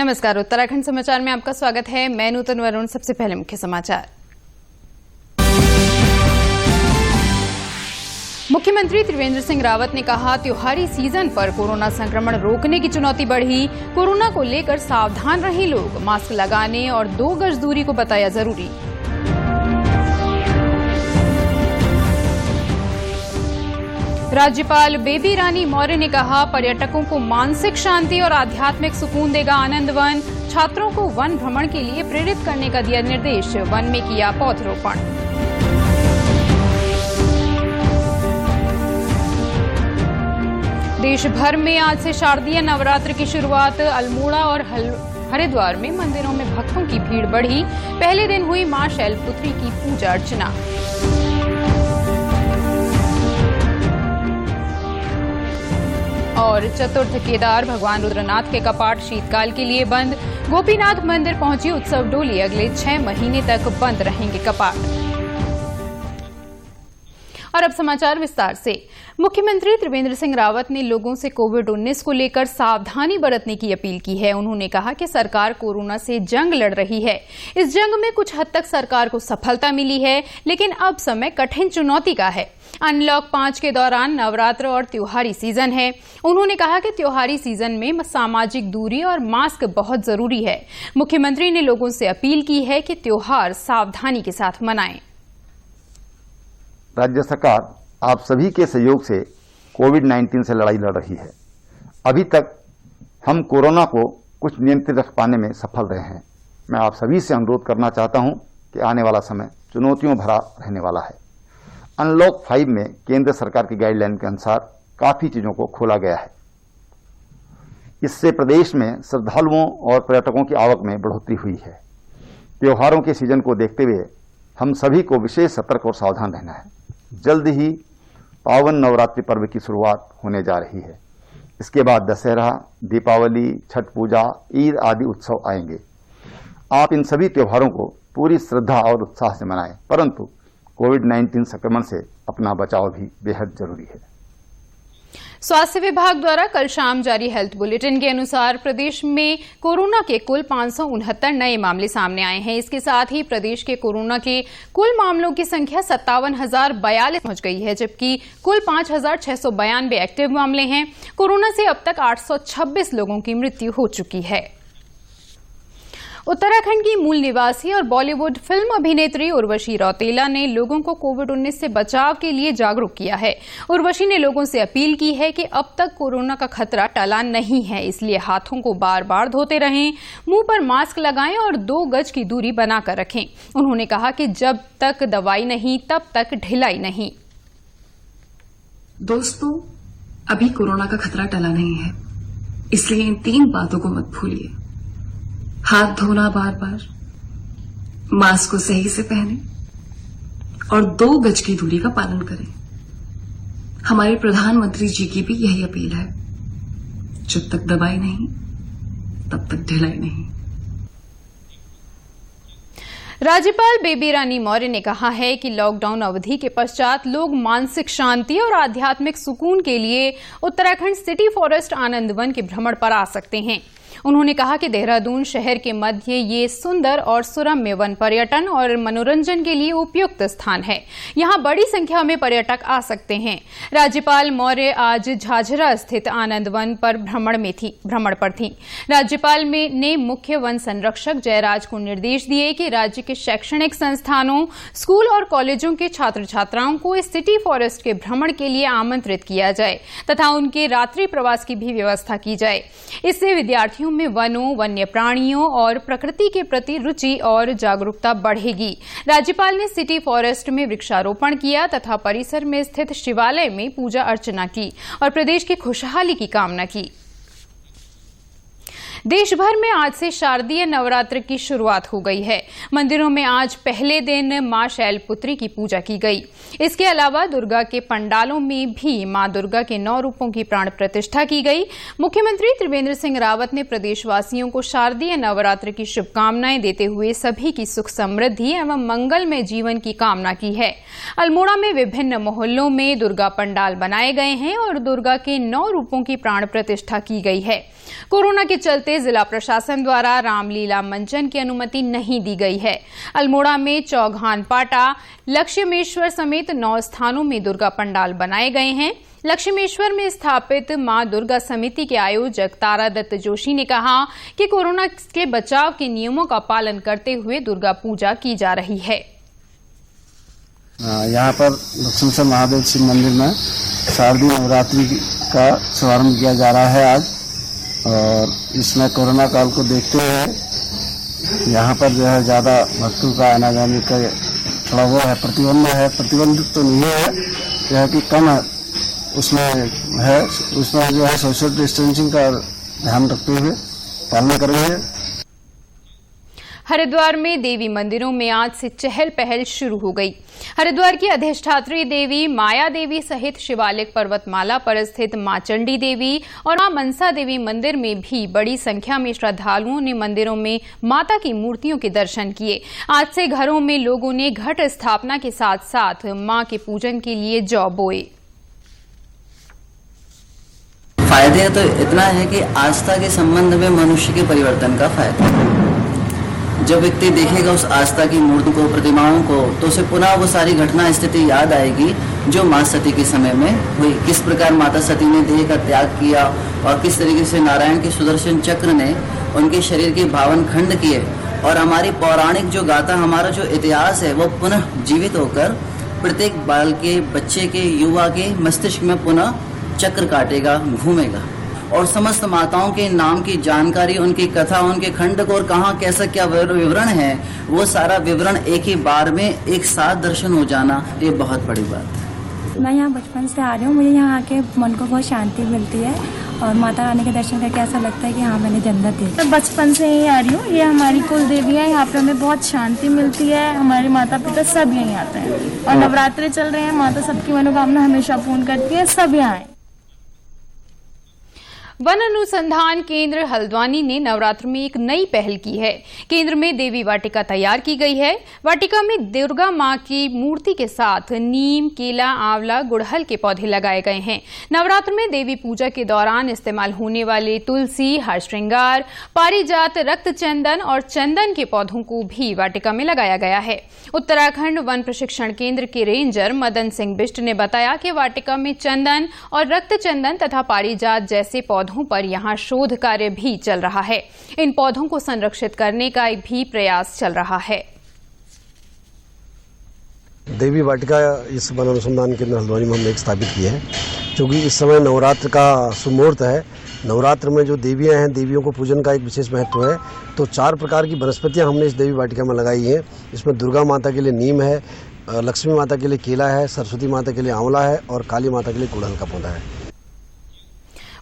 नमस्कार, उत्तराखंड समाचार में आपका स्वागत है। मैं नूतन वरुण। सबसे पहले मुख्य समाचार। मुख्यमंत्री त्रिवेंद्र सिंह रावत ने कहा, त्योहारी सीजन पर कोरोना संक्रमण रोकने की चुनौती बढ़ी। कोरोना को लेकर सावधान रहें लोग, मास्क लगाने और 2 गज दूरी को बताया जरूरी। राज्यपाल बेबी रानी मौर्य ने कहा, पर्यटकों को मानसिक शांति और आध्यात्मिक सुकून देगा आनंद वन। छात्रों को वन भ्रमण के लिए प्रेरित करने का दिया निर्देश, वन में किया पौधरोपण। देश भर में आज से शारदीय नवरात्र की शुरुआत। अल्मोड़ा और हरिद्वार में मंदिरों में भक्तों की भीड़ बढ़ी। पहले दिन हुई मां शैलपुत्री की पूजा अर्चना। और चतुर्थ केदार भगवान रुद्रनाथ के कपाट शीतकाल के लिए बंद। गोपीनाथ मंदिर पहुंची उत्सव डोली, अगले 6 महीने तक बंद रहेंगे कपाट। और अब समाचार विस्तार से। मुख्यमंत्री त्रिवेंद्र सिंह रावत ने लोगों से कोविड-19 को लेकर सावधानी बरतने की अपील की है। उन्होंने कहा कि सरकार कोरोना से जंग लड़ रही है। इस जंग में कुछ हद तक सरकार को सफलता मिली है, लेकिन अब समय कठिन चुनौती का है। अनलॉक 5 के दौरान नवरात्र और त्योहारी सीजन है। उन्होंने कहा कि त्योहारी सीजन में सामाजिक दूरी और मास्क बहुत जरूरी है। मुख्यमंत्री ने लोगों से अपील की है कि त्योहार सावधानी के साथ मनाएं। राज्य सरकार आप सभी के सहयोग से कोविड-19 से लड़ाई लड़ रही है। अभी तक हम कोरोना को कुछ नियंत्रित रख पाने में सफल रहे हैं। मैं आप सभी से अनुरोध करना चाहता हूं कि आने वाला समय चुनौतियों भरा रहने वाला है। अनलॉक 5 में केंद्र सरकार की गाइडलाइन के अनुसार काफी चीजों को खोला गया है। इससे प्रदेश में श्रद्धालुओं और पर्यटकों की आवक में बढ़ोतरी हुई है। त्योहारों के सीजन को देखते हुए हम सभी को विशेष सतर्क और सावधान रहना है। जल्द ही पावन नवरात्रि पर्व की शुरुआत होने जा रही है। इसके बाद दशहरा, दीपावली, छठ पूजा, ईद आदि उत्सव आएंगे। आप इन सभी त्योहारों को पूरी श्रद्धा और उत्साह से मनाएं, परंतु कोविड-19 संक्रमण से अपना बचाव भी बेहद जरूरी है। स्वास्थ्य विभाग द्वारा कल शाम जारी हेल्थ बुलेटिन के अनुसार प्रदेश में कोरोना के कुल 569 नए मामले सामने आए हैं। इसके साथ ही प्रदेश के कोरोना के कुल मामलों की संख्या 57,042 पहुंच गई है, जबकि कुल 5,692 एक्टिव मामले हैं। कोरोना से अब तक 826 लोगों की मृत्यु हो चुकी है। उत्तराखंड की मूल निवासी और बॉलीवुड फिल्म अभिनेत्री उर्वशी रौतेला ने लोगों को कोविड-19 से बचाव के लिए जागरूक किया है। उर्वशी ने लोगों से अपील की है कि अब तक कोरोना का खतरा टला नहीं है, इसलिए हाथों को बार बार धोते रहें, मुंह पर मास्क लगाएं और 2 गज की दूरी बनाकर रखें। उन्होंने कहा कि जब तक दवाई नहीं तब तक ढिलाई नहीं। दोस्तों, अभी कोरोना का खतरा टला नहीं है, इसलिए इन 3 बातों को मत भूलिए। हाथ धोना बार बार, मास्क को सही से पहने और 2 गज की दूरी का पालन करें। हमारे प्रधानमंत्री जी की भी यही अपील है, जब तक दवाई नहीं तब तक ढिलाई नहीं। राज्यपाल बेबी रानी मौर्य ने कहा है कि लॉकडाउन अवधि के पश्चात लोग मानसिक शांति और आध्यात्मिक सुकून के लिए उत्तराखंड सिटी फॉरेस्ट आनंद वन के भ्रमण पर आ सकते हैं। उन्होंने कहा कि देहरादून शहर के मध्य ये सुंदर और सुरम्य वन पर्यटन और मनोरंजन के लिए उपयुक्त स्थान है। यहाँ बड़ी संख्या में पर्यटक आ सकते हैं। राज्यपाल मौर्य आज झाझरा स्थित आनंद वन पर भ्रमण पर थी। राज्यपाल ने मुख्य वन संरक्षक जयराज को निर्देश दिए कि राज्य के शैक्षणिक संस्थानों, स्कूल और कॉलेजों के छात्र छात्राओं को इस सिटी फॉरेस्ट के भ्रमण के लिए आमंत्रित किया जाए तथा उनके रात्रि प्रवास की भी व्यवस्था की जाए। इससे विद्यार्थियों में वनों, वन्य प्राणियों और प्रकृति के प्रति रुचि और जागरूकता बढ़ेगी। राज्यपाल ने सिटी फॉरेस्ट में वृक्षारोपण किया तथा परिसर में स्थित शिवालय में पूजा अर्चना की और प्रदेश की खुशहाली की कामना की। देश भर में आज से शारदीय नवरात्र की शुरुआत हो गई है। मंदिरों में आज पहले दिन मां शैलपुत्री की पूजा की गई। इसके अलावा दुर्गा के पंडालों में भी मां दुर्गा के 9 रूपों की प्राण प्रतिष्ठा की गई। मुख्यमंत्री त्रिवेंद्र सिंह रावत ने प्रदेशवासियों को शारदीय नवरात्र की शुभकामनाएं देते हुए सभी की सुख समृद्धि एवं मंगलमय जीवन की कामना की है। अल्मोड़ा में विभिन्न मोहल्लों में दुर्गा पंडाल बनाए गए हैं और दुर्गा के 9 रूपों की प्राण प्रतिष्ठा की गई है। कोरोना के चलते जिला प्रशासन द्वारा रामलीला मंचन की अनुमति नहीं दी गई है। अल्मोड़ा में चौघान पाटा, लक्ष्मेश्वर समेत 9 स्थानों में दुर्गा पंडाल बनाए गए हैं। लक्ष्मेश्वर में स्थापित मां दुर्गा समिति के आयोजक तारा दत्त जोशी ने कहा कि कोरोना के बचाव के नियमों का पालन करते हुए दुर्गा पूजा की जा रही है। यहाँ पर लक्ष्मेश्वर महादेव शिव मंदिर में शारदीय नवरात्रि का शुभारंभ किया जा रहा है आज, और इसमें कोरोना काल को देखते हुए यहाँ पर जो है ज़्यादा भक्तों का आना जाने का थोड़ा वो है, प्रतिबंधित तो नहीं है, यह है कि कम है, उसमें जो है सोशल डिस्टेंसिंग का ध्यान रखते हुए पालना करेंगे। हरिद्वार में देवी मंदिरों में आज से चहल पहल शुरू हो गई। हरिद्वार की अधिष्ठात्री देवी माया देवी सहित शिवालिक पर्वतमाला पर स्थित मां चंडी देवी और मां मनसा देवी मंदिर में भी बड़ी संख्या में श्रद्धालुओं ने मंदिरों में माता की मूर्तियों के दर्शन किए। आज से घरों में लोगों ने घट स्थापना के साथ साथ मां के पूजन के लिए जौ बोए। फायदे तो इतना है कि आस्था के संबंध में मनुष्य के परिवर्तन का फायदा। जब व्यक्ति देखेगा उस आस्था की मूर्ति को, प्रतिमाओं को, तो उसे पुनः वो सारी घटना स्थिति याद आएगी जो मां सती के समय में हुई। किस प्रकार माता सती ने देह का त्याग किया और किस तरीके से नारायण के सुदर्शन चक्र ने उनके शरीर के 52 खंड किए, और हमारी पौराणिक जो गाथा, हमारा जो इतिहास है वो पुनः जीवित होकर प्रत्येक बाल के, बच्चे के, युवा के मस्तिष्क में पुनः चक्र काटेगा, घूमेगा, और समस्त माताओं के नाम की जानकारी, उनकी कथा, उनके खंड और कहाँ कैसा क्या विवरण है, वो सारा विवरण एक ही बार में एक साथ दर्शन हो जाना, ये बहुत बड़ी बात है। मैं यहाँ बचपन से आ रही हूँ, मुझे यहाँ आके मन को बहुत शांति मिलती है और माता रानी के दर्शन करके ऐसा लगता है कि हाँ मैंने जन्नत देखी। मैं बचपन से यहीं आ रही हूँ, ये हमारी कुल देवी है, यहाँ पे हमें बहुत शांति मिलती है। हमारे माता पिता सब यहीं आते हैं और नवरात्रे चल रहे हैं, माता सबकी मनोकामना हमेशा पूर्ण करती है, सब यहाँ आए। वन अनुसंधान केंद्र हल्द्वानी ने नवरात्र में एक नई पहल की है। केंद्र में देवी वाटिका तैयार की गई है। वाटिका में दुर्गा मां की मूर्ति के साथ नीम, केला, आंवला, गुड़हल के पौधे लगाए गए हैं। नवरात्र में देवी पूजा के दौरान इस्तेमाल होने वाले तुलसी, हरश्रृंगार, पारिजात, रक्त चंदन और चंदन के पौधों को भी वाटिका में लगाया गया है। उत्तराखंड वन प्रशिक्षण केंद्र के रेंजर मदन सिंह बिष्ट ने बताया कि वाटिका में चंदन और रक्त चंदन तथा पारिजात जैसे पौधों पर यहां शोध कार्य भी चल रहा है। इन पौधों को संरक्षित करने का भी प्रयास चल रहा है। देवी वाटिका इस वन अनुसंधान केंद्र हल्द्वानी में हमने एक स्थापित की है, क्योंकि इस समय नवरात्र का सुमुहूर्त है। नवरात्र में जो देवियां हैं, देवियों को पूजन का एक विशेष महत्व है। तो 4 प्रकार की वनस्पतियां हमने इस देवी वाटिका में लगाई हैं। इसमें दुर्गा माता के लिए नीम है, लक्ष्मी माता के लिए केला है, सरस्वती माता के लिए आंवला है और काली माता के लिए गुड़हल का पौधा है।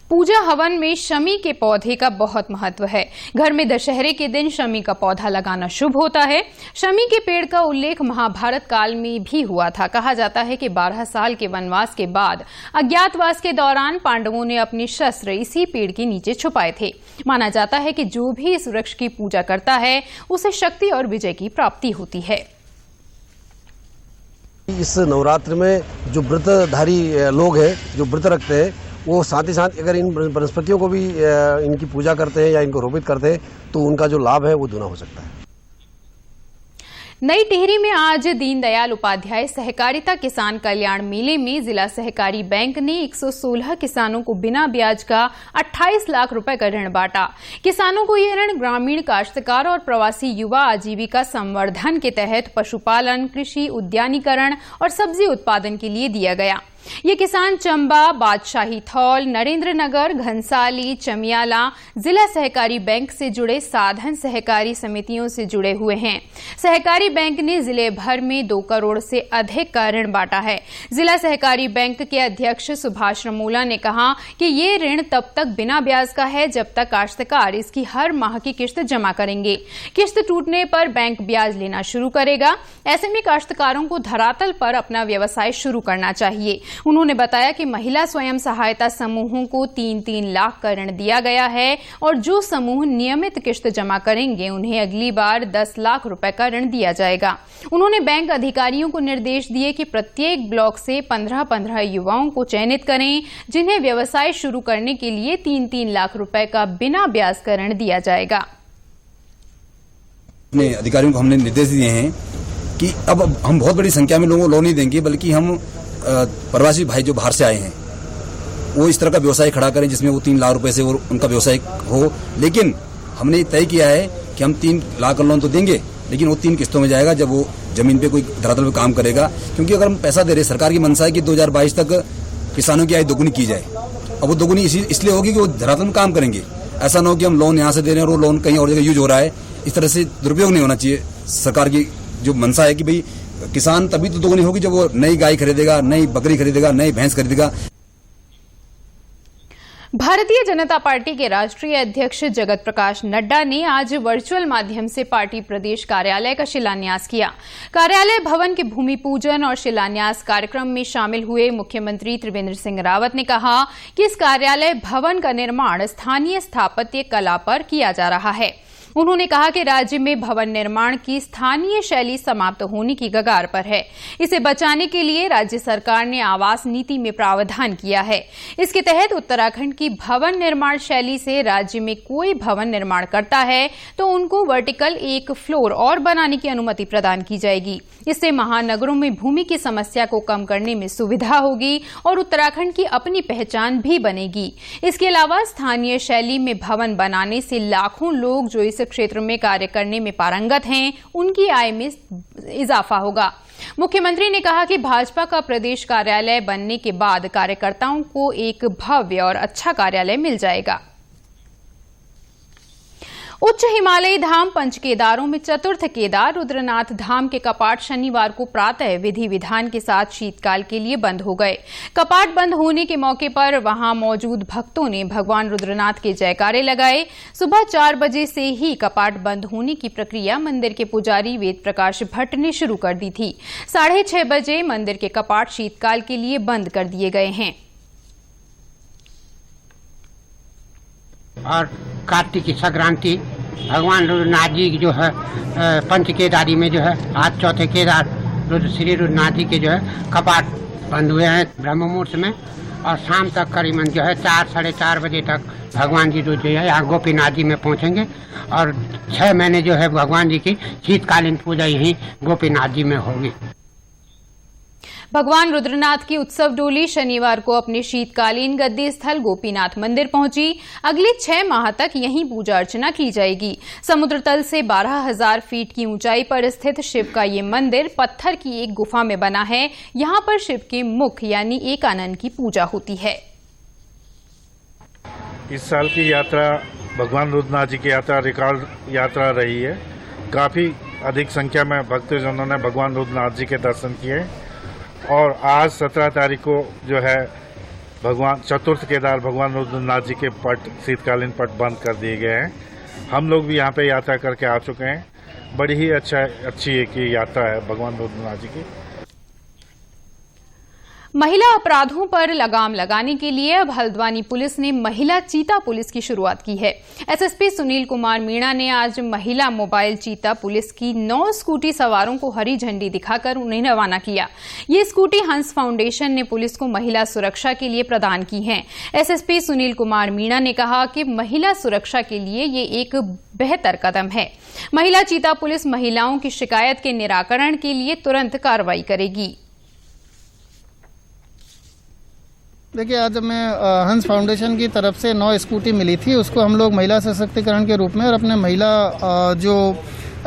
पूजा हवन में शमी के पौधे का बहुत महत्व है। घर में दशहरे के दिन शमी का पौधा लगाना शुभ होता है। शमी के पेड़ का उल्लेख महाभारत काल में भी हुआ था। कहा जाता है कि 12 साल के वनवास के बाद अज्ञातवास के दौरान पांडवों ने अपने शस्त्र इसी पेड़ के नीचे छुपाए थे। माना जाता है कि जो भी इस वृक्ष की पूजा करता है उसे शक्ति और विजय की प्राप्ति होती है। इस नवरात्र में जो व्रतधारी लोग हैं, जो व्रत रखते हैं, वो साथ ही साथ अगर इन वनस्पतियों को भी इनकी पूजा करते हैं या इनको रोपित करते हैं तो उनका जो लाभ है वो दुना हो सकता है। नई टिहरी में आज दीनदयाल उपाध्याय सहकारिता किसान कल्याण मेले में जिला सहकारी बैंक ने 116 किसानों को बिना ब्याज का 28 लाख रुपए का ऋण बांटा। किसानों को यह ऋण ग्रामीण काश्तकार और प्रवासी युवा आजीविका संवर्धन के तहत पशुपालन, कृषि, उद्यानीकरण और सब्जी उत्पादन के लिए दिया गया। ये किसान चंबा, बादशाही थौल, नरेंद्र नगर, घनसाली, चमियाला जिला सहकारी बैंक से जुड़े साधन सहकारी समितियों से जुड़े हुए हैं। सहकारी बैंक ने जिले भर में 2 करोड़ से अधिक का ऋण बांटा है। जिला सहकारी बैंक के अध्यक्ष सुभाष रमोला ने कहा कि ये ऋण तब तक बिना ब्याज का है जब तक काश्तकार इसकी हर माह की किश्त जमा करेंगे। किश्त टूटने पर बैंक ब्याज लेना शुरू करेगा। ऐसे में काश्तकारों को धरातल पर अपना व्यवसाय शुरू करना चाहिए। उन्होंने बताया कि महिला स्वयं सहायता समूहों को 3-3 लाख का ऋण दिया गया है और जो समूह नियमित किश्त जमा करेंगे उन्हें अगली बार 10 लाख रुपए का ऋण दिया जाएगा। उन्होंने बैंक अधिकारियों को निर्देश दिए कि प्रत्येक ब्लॉक से 15-15 युवाओं को चयनित करें, जिन्हें व्यवसाय शुरू करने के लिए 3-3 लाख रुपए का बिना ब्याज का ऋण दिया जाएगा। अपने अधिकारियों को हमने निर्देश दिए हैं कि अब हम बहुत बड़ी संख्या में लोगों को लोन नहीं देंगे, बल्कि हम प्रवासी भाई जो बाहर से आए हैं वो इस तरह का व्यवसाय खड़ा करें जिसमें वो 3 लाख रुपए से उनका व्यवसाय हो। लेकिन हमने तय किया है कि हम 3 लाख का लोन तो देंगे, लेकिन वो 3 किस्तों में जाएगा जब वो जमीन पे कोई धरातल पे काम करेगा। क्योंकि अगर हम पैसा दे रहे, सरकार की मंशा है कि 2022 तक किसानों की आय दोगुनी की जाए। अब वो दोगुनी इसलिए होगी कि वो धरातल में काम करेंगे। ऐसा ना हो कि हम लोन यहाँ से दे रहे हैं और वो लोन कहीं और जगह यूज हो रहा है। इस तरह से दुरुपयोग नहीं होना चाहिए। सरकार की जो मंशा है कि भाई किसान तभी तो दोगुनी होगी जब वो नई गाय खरीदेगा, नई बकरी खरीदेगा, नई भैंस खरीदेगा। भारतीय जनता पार्टी के राष्ट्रीय अध्यक्ष जगत प्रकाश नड्डा ने आज वर्चुअल माध्यम से पार्टी प्रदेश कार्यालय का शिलान्यास किया। कार्यालय भवन के भूमि पूजन और शिलान्यास कार्यक्रम में शामिल हुए मुख्यमंत्री त्रिवेंद्र सिंह रावत ने कहा कि इस कार्यालय भवन का निर्माण स्थानीय स्थापत्य कला पर किया जा रहा है। उन्होंने कहा कि राज्य में भवन निर्माण की स्थानीय शैली समाप्त होने की कगार पर है। इसे बचाने के लिए राज्य सरकार ने आवास नीति में प्रावधान किया है। इसके तहत उत्तराखंड की भवन निर्माण शैली से राज्य में कोई भवन निर्माण करता है तो उनको वर्टिकल 1 फ्लोर और बनाने की अनुमति प्रदान की जाएगी। इससे महानगरों में भूमि की समस्या को कम करने में सुविधा होगी और उत्तराखंड की अपनी पहचान भी बनेगी। इसके अलावा स्थानीय शैली में भवन बनाने से लाखों लोग जो इस क्षेत्र में कार्य करने में पारंगत हैं, उनकी आय में इजाफा होगा। मुख्यमंत्री ने कहा कि भाजपा का प्रदेश कार्यालय बनने के बाद कार्यकर्ताओं को एक भव्य और अच्छा कार्यालय मिल जाएगा। उच्च हिमालयी धाम पंचकेदारों में चतुर्थ केदार रुद्रनाथ धाम के कपाट शनिवार को प्रातः विधि विधान के साथ शीतकाल के लिए बंद हो गए। कपाट बंद होने के मौके पर वहां मौजूद भक्तों ने भगवान रुद्रनाथ के जयकारे लगाए। सुबह 4 बजे से ही कपाट बंद होने की प्रक्रिया मंदिर के पुजारी वेद प्रकाश भट्ट ने शुरू कर दी थी। 6:30 बजे मंदिर के कपाट शीतकाल के लिए बंद कर दिए गए हैं। और कार्तिक की संक्रांति भगवान रुद्रनाथ जी की जो है पंचकेदारी में जो है आज चौथे केदार श्री रुद्रनाथ जी के जो है कपाट बंद हुए हैं ब्रह्म मुहूर्त में। और शाम तक करीबन जो है 4 साढ़े 4 बजे तक भगवान जी जो है यहाँ गोपीनाथ जी में पहुँचेंगे और 6 महीने जो है भगवान जी की शीतकालीन पूजा यही गोपीनाथ जी में होगी। भगवान रुद्रनाथ की उत्सव डोली शनिवार को अपने शीतकालीन गद्दी स्थल गोपीनाथ मंदिर पहुंची। अगले 6 माह तक यहीं पूजा अर्चना की जाएगी। समुद्र तल से 12,000 फीट की ऊंचाई पर स्थित शिव का ये मंदिर पत्थर की एक गुफा में बना है। यहाँ पर शिव के मुख यानी एकानन की पूजा होती है। इस साल की यात्रा भगवान रुद्रनाथ जी की यात्रा रिकॉर्ड यात्रा रही है। काफी अधिक संख्या में भक्तजनों ने भगवान रुद्रनाथ जी के दर्शन किए और आज 17 तारीख को जो है भगवान चतुर्थ केदार भगवान रुद्रनाथ जी के पट शीतकालीन पट बंद कर दिए गए हैं। हम लोग भी यहाँ पे यात्रा करके आ चुके हैं। बड़ी ही अच्छी एक यात्रा है भगवान रुद्रनाथ जी की। महिला अपराधों पर लगाम लगाने के लिए अब हल्द्वानी पुलिस ने महिला चीता पुलिस की शुरुआत की है। एसएसपी सुनील कुमार मीणा ने आज महिला मोबाइल चीता पुलिस की 9 स्कूटी सवारों को हरी झंडी दिखाकर उन्हें रवाना किया। ये स्कूटी हंस फाउंडेशन ने पुलिस को महिला सुरक्षा के लिए प्रदान की हैं। एसएसपी सुनील कुमार मीणा ने कहा कि महिला सुरक्षा के लिए ये एक बेहतर कदम है। महिला चीता पुलिस महिलाओं की शिकायत के निराकरण के लिए तुरंत कार्रवाई करेगी। देखिए, आज हमें हंस फाउंडेशन की तरफ से 9 स्कूटी मिली थी। उसको हम लोग महिला सशक्तिकरण के रूप में और अपने महिला जो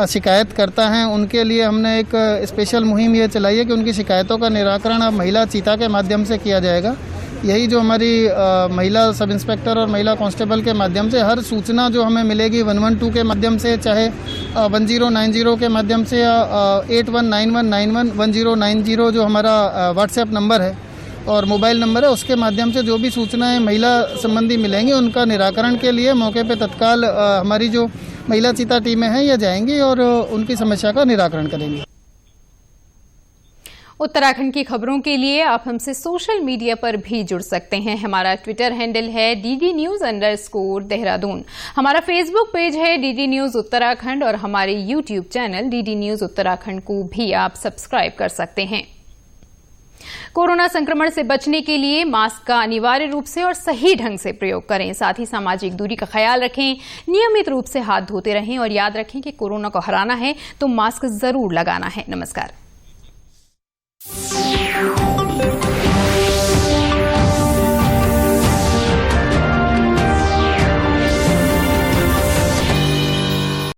शिकायत करता हैं उनके लिए हमने एक स्पेशल मुहिम ये चलाई है कि उनकी शिकायतों का निराकरण अब महिला चीता के माध्यम से किया जाएगा। यही जो हमारी महिला सब इंस्पेक्टर और महिला कांस्टेबल के माध्यम से हर सूचना जो हमें मिलेगी 112 के माध्यम से, चाहे 1090 के माध्यम से या 8191911090 जो हमारा व्हाट्सएप नंबर है और मोबाइल नंबर है, उसके माध्यम से जो भी सूचनाएं महिला संबंधी मिलेंगी उनका निराकरण के लिए मौके पे तत्काल हमारी जो महिला चीता टीमें हैं ये जाएंगी और उनकी समस्या का निराकरण करेंगी। उत्तराखंड की खबरों के लिए आप हमसे सोशल मीडिया पर भी जुड़ सकते हैं। हमारा ट्विटर हैंडल है DD News_देहरादून। हमारा फेसबुक पेज है DD News उत्तराखंड और हमारे YouTube channel DD News Uttarakhand को भी आप सब्सक्राइब कर सकते हैं। कोरोना संक्रमण से बचने के लिए मास्क का अनिवार्य रूप से और सही ढंग से प्रयोग करें। साथ ही सामाजिक दूरी का ख्याल रखें, नियमित रूप से हाथ धोते रहें और याद रखें कि कोरोना को हराना है तो मास्क जरूर लगाना है। नमस्कार।